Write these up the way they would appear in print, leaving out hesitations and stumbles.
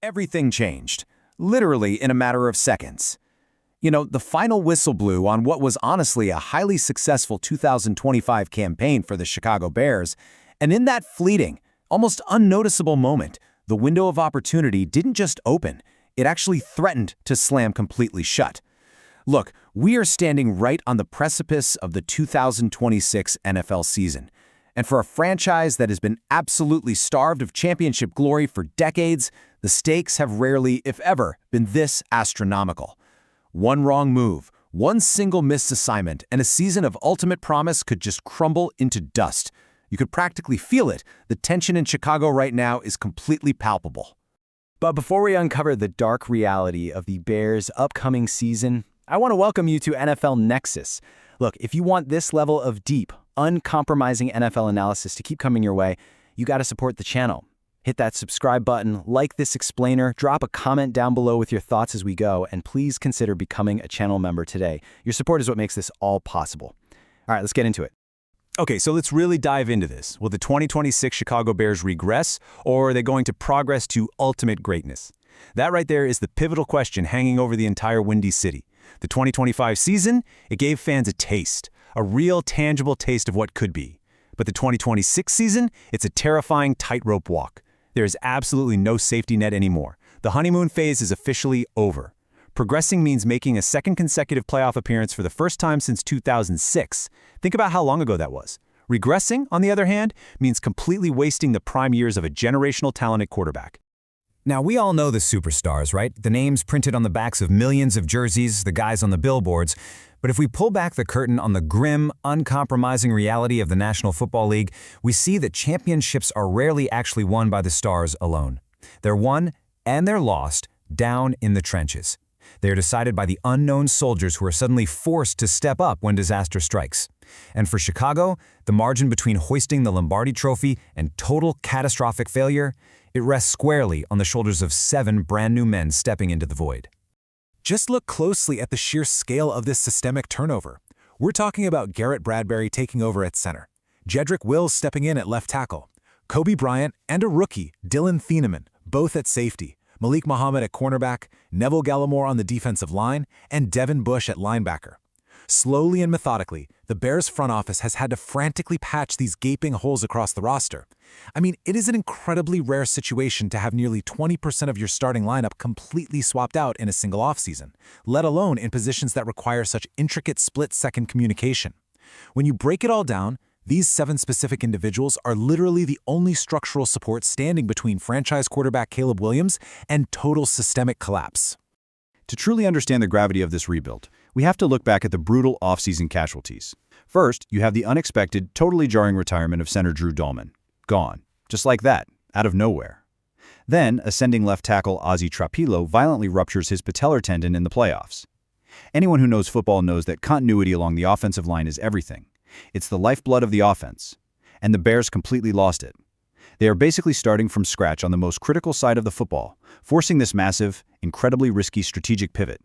everything changed, literally in a matter of seconds. The final whistle blew on what was honestly a highly successful 2025 campaign for the Chicago Bears, and in that fleeting, almost unnoticeable moment, the window of opportunity didn't just open, it actually threatened to slam completely shut. Look, we are standing right on the precipice of the 2026 NFL season. And for a franchise that has been absolutely starved of championship glory for decades, the stakes have rarely, if ever, been this astronomical. One wrong move, one single missed assignment, and a season of ultimate promise could just crumble into dust. You could practically feel it. The tension in Chicago right now is completely palpable. But before we uncover the dark reality of the Bears' upcoming season, I want to welcome you to NFL Nexus. Look, if you want this level of deep, uncompromising NFL analysis to keep coming your way, you got to support the channel. Hit that subscribe button, like this explainer, drop a comment down below with your thoughts as we go, and please consider becoming a channel member today. Your support is what makes this all possible. All right, let's get into it. Okay, so let's really dive into this. Will the 2026 Chicago Bears regress, or are they going to progress to ultimate greatness? That right there is the pivotal question hanging over the entire Windy City. The 2025 season, it gave fans a taste, a real tangible taste of what could be. But the 2026 season, it's a terrifying tightrope walk. There is absolutely no safety net anymore. The honeymoon phase is officially over. Progressing means making a second consecutive playoff appearance for the first time since 2006. Think about how long ago that was. Regressing, on the other hand, means completely wasting the prime years of a generational talented quarterback. Now, we all know the superstars, right? The names printed on the backs of millions of jerseys, the guys on the billboards. But if we pull back the curtain on the grim, uncompromising reality of the National Football League, we see that championships are rarely actually won by the stars alone. They're won, and they're lost, down in the trenches. They are decided by the unknown soldiers who are suddenly forced to step up when disaster strikes. And for Chicago, the margin between hoisting the Lombardi Trophy and total catastrophic failure, it rests squarely on the shoulders of 7 brand new men stepping into the void. Just look closely at the sheer scale of this systemic turnover. We're talking about Garrett Bradbury taking over at center, Jedrick Wills stepping in at left tackle, Kobe Bryant and a rookie, Dylan Thieneman, both at safety, Malik Muhammad at cornerback, Neville Gallimore on the defensive line, and Devin Bush at linebacker. Slowly and methodically, the Bears front office has had to frantically patch these gaping holes across the roster. I mean, it is an incredibly rare situation to have nearly 20% of your starting lineup completely swapped out in a single offseason, let alone in positions that require such intricate split-second communication. When you break it all down, these 7 specific individuals are literally the only structural support standing between franchise quarterback Caleb Williams and total systemic collapse. To truly understand the gravity of this rebuild, we have to look back at the brutal offseason casualties. First, you have the unexpected, totally jarring retirement of center Drew Dahlman. Gone. Just like that, out of nowhere. Then, ascending left tackle Ozzie Trapilo violently ruptures his patellar tendon in the playoffs. Anyone who knows football knows that continuity along the offensive line is everything. It's the lifeblood of the offense. And the Bears completely lost it. They are basically starting from scratch on the most critical side of the football, forcing this massive, incredibly risky strategic pivot.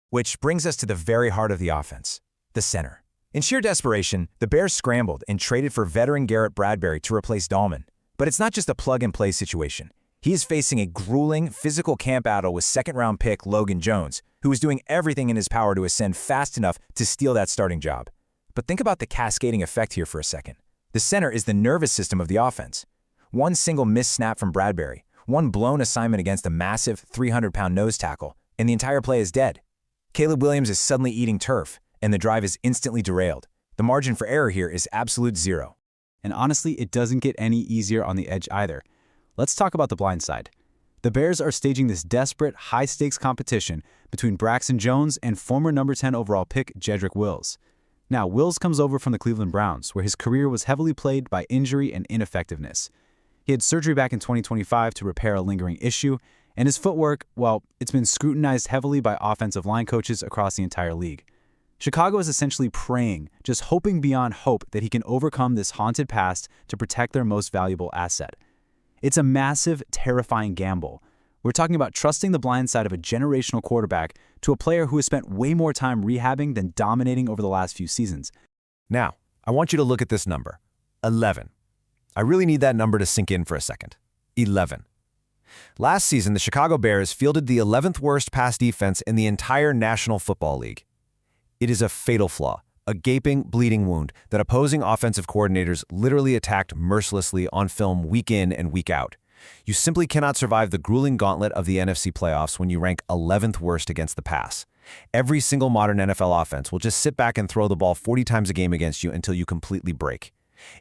Which brings us to the very heart of the offense, the center. In sheer desperation, the Bears scrambled and traded for veteran Garrett Bradbury to replace Dahlman. But it's not just a plug-and-play situation. He is facing a grueling, physical camp battle with second-round pick Logan Jones, who is doing everything in his power to ascend fast enough to steal that starting job. But think about the cascading effect here for a second. The center is the nervous system of the offense. One single missed snap from Bradbury, one blown assignment against a massive 300-pound nose tackle, and the entire play is dead. Caleb Williams is suddenly eating turf, and the drive is instantly derailed. The margin for error here is absolute zero. And honestly, it doesn't get any easier on the edge either. Let's talk about the blind side. The Bears are staging this desperate, high-stakes competition between Braxton Jones and former number 10 overall pick Jedrick Wills. Now, Wills comes over from the Cleveland Browns, where his career was heavily plagued by injury and ineffectiveness. He had surgery back in 2025 to repair a lingering issue, and his footwork, well, it's been scrutinized heavily by offensive line coaches across the entire league. Chicago is essentially praying, just hoping beyond hope that he can overcome this haunted past to protect their most valuable asset. It's a massive, terrifying gamble. We're talking about trusting the blind side of a generational quarterback to a player who has spent way more time rehabbing than dominating over the last few seasons. Now, I want you to look at this number, 11. I really need that number to sink in for a second. 11. Last season, the Chicago Bears fielded the 11th worst pass defense in the entire National Football League. It is a fatal flaw, a gaping, bleeding wound that opposing offensive coordinators literally attacked mercilessly on film week in and week out. You simply cannot survive the grueling gauntlet of the NFC playoffs when you rank 11th worst against the pass. Every single modern NFL offense will just sit back and throw the ball 40 times a game against you until you completely break.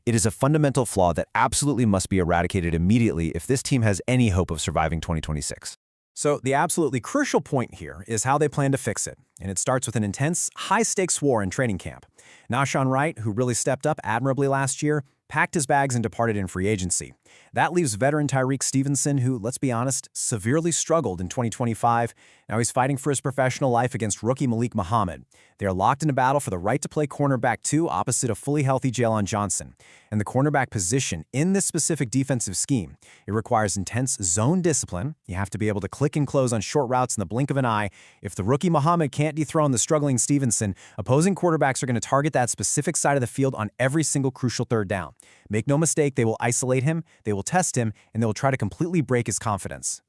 It is a fundamental flaw that absolutely must be eradicated immediately if this team has any hope of surviving 2026. So the absolutely crucial point here is how they plan to fix it, and it starts with an intense, high-stakes war in training camp. Nahshon Wright, who really stepped up admirably last year, packed his bags and departed in free agency. That leaves veteran Tyreek Stevenson, who, let's be honest, severely struggled in 2025. Now he's fighting for his professional life against rookie Malik Muhammad. They are locked in a battle for the right to play cornerback 2 opposite a fully healthy Jalen Johnson. And the cornerback position in this specific defensive scheme, it requires intense zone discipline. You have to be able to click and close on short routes in the blink of an eye. If the rookie Muhammad can't dethrone the struggling Stevenson, opposing quarterbacks are going to target that specific side of the field on every single crucial third down. Make no mistake, they will isolate him, they will test him, and they will try to completely break his confidence.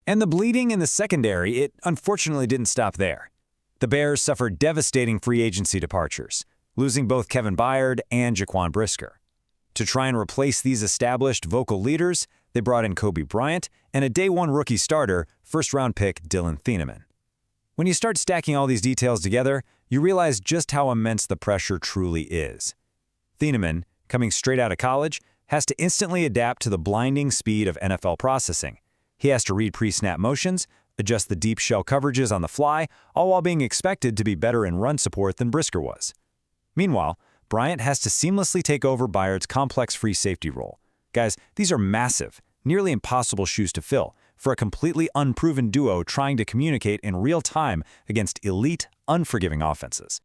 And the bleeding in the secondary, it unfortunately didn't stop there. The Bears suffered devastating free agency departures, losing both Kevin Byard and Jaquan Brisker. To try and replace these established vocal leaders, they brought in Kobe Bryant and a day-one rookie starter, first-round pick Dylan Thieneman. When you start stacking all these details together, you realize just how immense the pressure truly is. Thieneman, coming straight out of college, has to instantly adapt to the blinding speed of NFL processing. He has to read pre-snap motions, adjust the deep shell coverages on the fly, all while being expected to be better in run support than Brisker was. Meanwhile, Bryant has to seamlessly take over Byard's complex free safety role. Guys, these are massive, nearly impossible shoes to fill for a completely unproven duo trying to communicate in real time against elite, unforgiving offenses.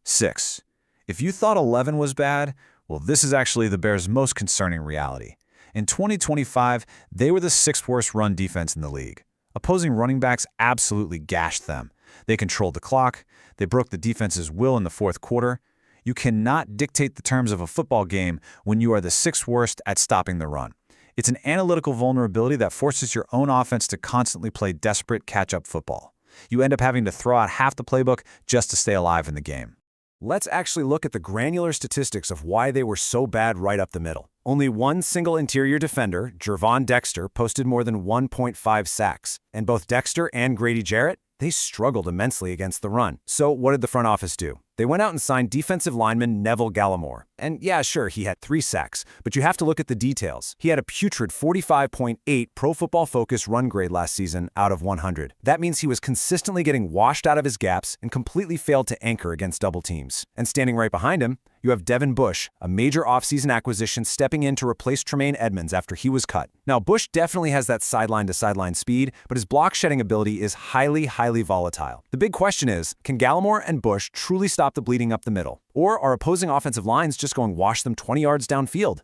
6. If you thought 11 was bad, well, this is actually the Bears' most concerning reality. In 2025, they were the 6th worst run defense in the league. Opposing running backs absolutely gashed them. They controlled the clock. They broke the defense's will in the fourth quarter. You cannot dictate the terms of a football game when you are the 6th worst at stopping the run. It's an analytical vulnerability that forces your own offense to constantly play desperate catch-up football. You end up having to throw out half the playbook just to stay alive in the game. Let's actually look at the granular statistics of why they were so bad right up the middle. Only one single interior defender, Gervon Dexter, posted more than 1.5 sacks. And both Dexter and Grady Jarrett, they struggled immensely against the run. So what did the front office do? They went out and signed defensive lineman Neville Gallimore. And yeah, sure, he had 3 sacks, but you have to look at the details. He had a putrid 45.8 Pro Football Focus run grade last season out of 100. That means he was consistently getting washed out of his gaps and completely failed to anchor against double teams. And standing right behind him, you have Devin Bush, a major offseason acquisition stepping in to replace Tremaine Edmonds after he was cut. Now, Bush definitely has that sideline-to-sideline speed, but his block-shedding ability is highly volatile. The big question is, can Gallimore and Bush truly stop the bleeding up the middle? Or are opposing offensive lines just going to wash them 20 yards downfield?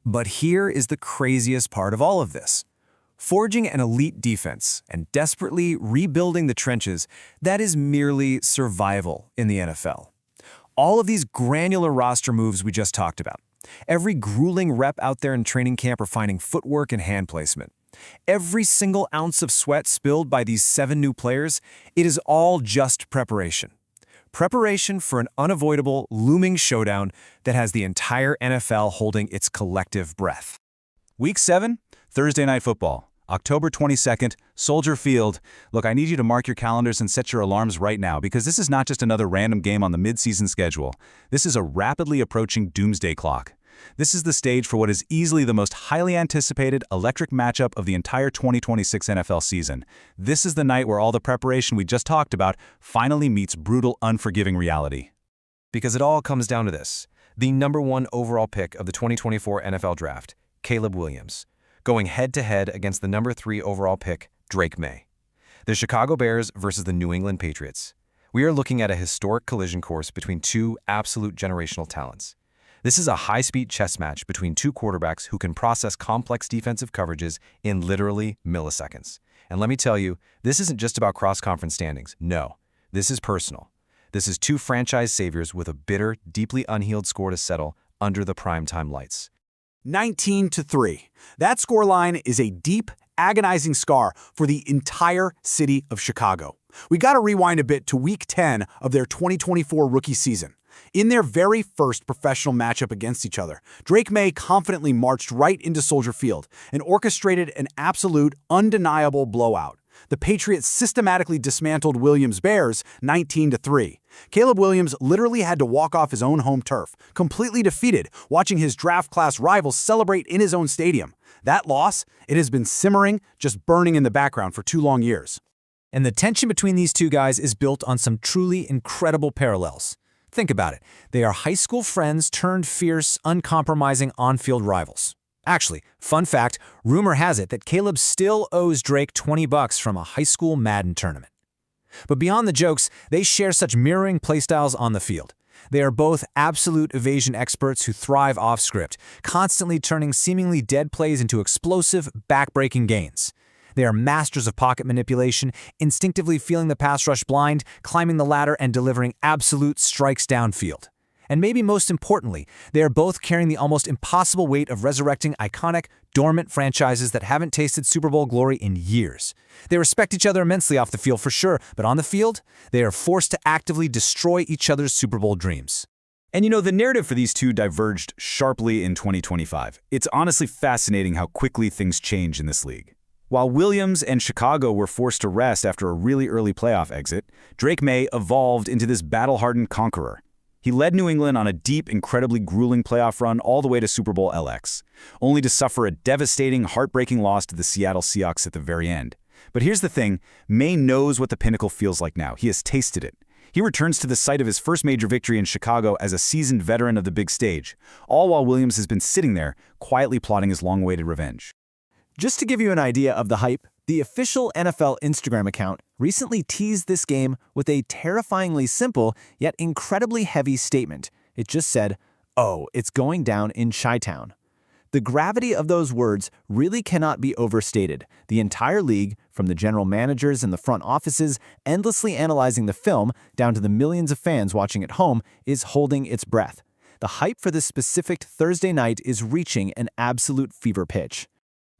But here is the craziest part of all of this. Forging an elite defense and desperately rebuilding the trenches, that is merely survival in the NFL. All of these granular roster moves we just talked about. Every grueling rep out there in training camp refining footwork and hand placement. Every single ounce of sweat spilled by these 7 new players, it is all just preparation. Preparation for an unavoidable, looming showdown that has the entire NFL holding its collective breath. Week 7, Thursday Night Football, October 22nd, Soldier Field. Look, I need you to mark your calendars and set your alarms right now because this is not just another random game on the midseason schedule. This is a rapidly approaching doomsday clock. This is the stage for what is easily the most highly anticipated electric matchup of the entire 2026 NFL season. This is the night where all the preparation we just talked about finally meets brutal, unforgiving reality. Because it all comes down to this. The #1 overall pick of the 2024 NFL Draft, Caleb Williams, going head-to-head against the #3 overall pick, Drake May. The Chicago Bears versus the New England Patriots. We are looking at a historic collision course between 2 absolute generational talents. This is a high-speed chess match between 2 quarterbacks who can process complex defensive coverages in literally milliseconds. And let me tell you, this isn't just about cross-conference standings. No, this is personal. This is 2 franchise saviors with a bitter, deeply unhealed score to settle under the primetime lights. 19-3. That scoreline is a deep agonizing scar for the entire city of Chicago. We got to rewind a bit to Week 10 of their 2024 rookie season. In their very first professional matchup against each other, Drake May confidently marched right into Soldier Field and orchestrated an absolute, undeniable blowout. The Patriots systematically dismantled Williams' Bears 19-3. Caleb Williams literally had to walk off his own home turf, completely defeated, watching his draft class rivals celebrate in his own stadium. That loss, it has been simmering, just burning in the background for 2 long years. And the tension between these two guys is built on some truly incredible parallels. Think about it. They are high school friends turned fierce, uncompromising on-field rivals. Actually, fun fact, rumor has it that Caleb still owes Drake $20 from a high school Madden tournament. But beyond the jokes, they share such mirroring playstyles on the field. They are both absolute evasion experts who thrive off-script, constantly turning seemingly dead plays into explosive, back-breaking gains. They are masters of pocket manipulation, instinctively feeling the pass rush blind, climbing the ladder, and delivering absolute strikes downfield. And maybe most importantly, they are both carrying the almost impossible weight of resurrecting iconic, dormant franchises that haven't tasted Super Bowl glory in years. They respect each other immensely off the field for sure, but on the field, they are forced to actively destroy each other's Super Bowl dreams. And the narrative for these two diverged sharply in 2025. It's honestly fascinating how quickly things change in this league. While Williams and Chicago were forced to rest after a really early playoff exit, Drake May evolved into this battle-hardened conqueror. He led New England on a deep, incredibly grueling playoff run all the way to Super Bowl LX, only to suffer a devastating, heartbreaking loss to the Seattle Seahawks at the very end. But here's the thing, May knows what the pinnacle feels like now. He has tasted it. He returns to the site of his first major victory in Chicago as a seasoned veteran of the big stage, all while Williams has been sitting there, quietly plotting his long-awaited revenge. Just to give you an idea of the hype, the official NFL Instagram account recently teased this game with a terrifyingly simple yet incredibly heavy statement. It just said, "Oh, it's going down in Chi-Town." The gravity of those words really cannot be overstated. The entire league, from the general managers and the front offices endlessly analyzing the film down to the millions of fans watching at home, is holding its breath. The hype for this specific Thursday night is reaching an absolute fever pitch.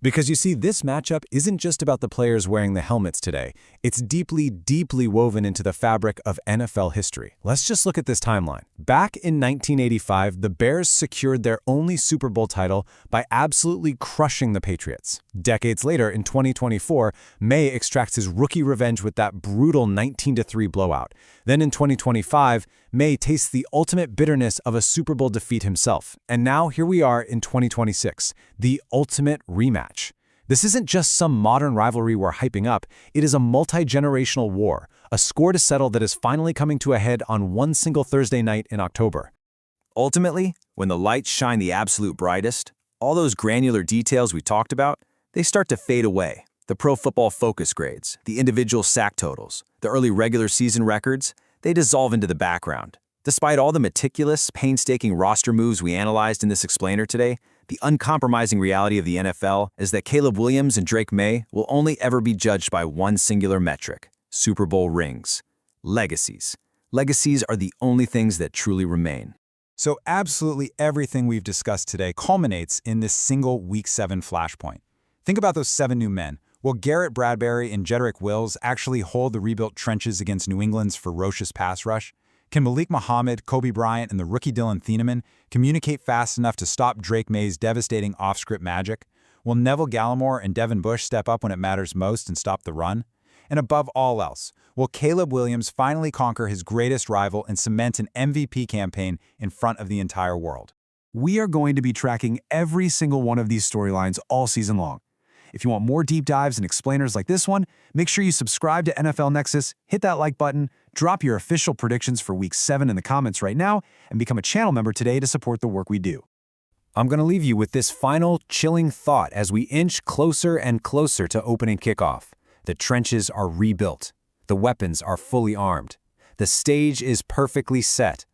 Because you see, this matchup isn't just about the players wearing the helmets today. It's deeply, deeply woven into the fabric of NFL history. Let's just look at this timeline. Back in 1985, the Bears secured their only Super Bowl title by absolutely crushing the Patriots. Decades later, in 2024, May extracts his rookie revenge with that brutal 19-3 blowout. Then in 2025, May tastes the ultimate bitterness of a Super Bowl defeat himself. And now here we are in 2026, the ultimate rematch. This isn't just some modern rivalry we're hyping up, it is a multi-generational war, a score to settle that is finally coming to a head on one single Thursday night in October. Ultimately, when the lights shine the absolute brightest, all those granular details we talked about, they start to fade away. The Pro Football Focus grades, the individual sack totals, the early regular season records, they dissolve into the background. Despite all the meticulous, painstaking roster moves we analyzed in this explainer today, the uncompromising reality of the NFL is that Caleb Williams and Drake May will only ever be judged by one singular metric: Super Bowl rings. Legacies. Legacies are the only things that truly remain. So absolutely everything we've discussed today culminates in this single Week 7 flashpoint. Think about those 7 new men. Will Garrett Bradbury and Jedrick Wills actually hold the rebuilt trenches against New England's ferocious pass rush? Can Malik Muhammad, Kobe Bryant, and the rookie Dylan Thieneman communicate fast enough to stop Drake May's devastating off-script magic? Will Neville Gallimore and Devin Bush step up when it matters most and stop the run? And above all else, will Caleb Williams finally conquer his greatest rival and cement an MVP campaign in front of the entire world? We are going to be tracking every single one of these storylines all season long. If you want more deep dives and explainers like this one, make sure you subscribe to NFL Nexus, hit that like button, drop your official predictions for Week 7 in the comments right now, and become a channel member today to support the work we do. I'm going to leave you with this final, chilling thought as we inch closer and closer to opening kickoff. The trenches are rebuilt. The weapons are fully armed. The stage is perfectly set.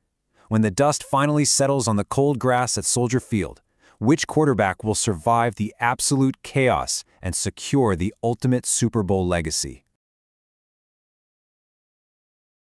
When the dust finally settles on the cold grass at Soldier Field, which quarterback will survive the absolute chaos and secure the ultimate Super Bowl legacy?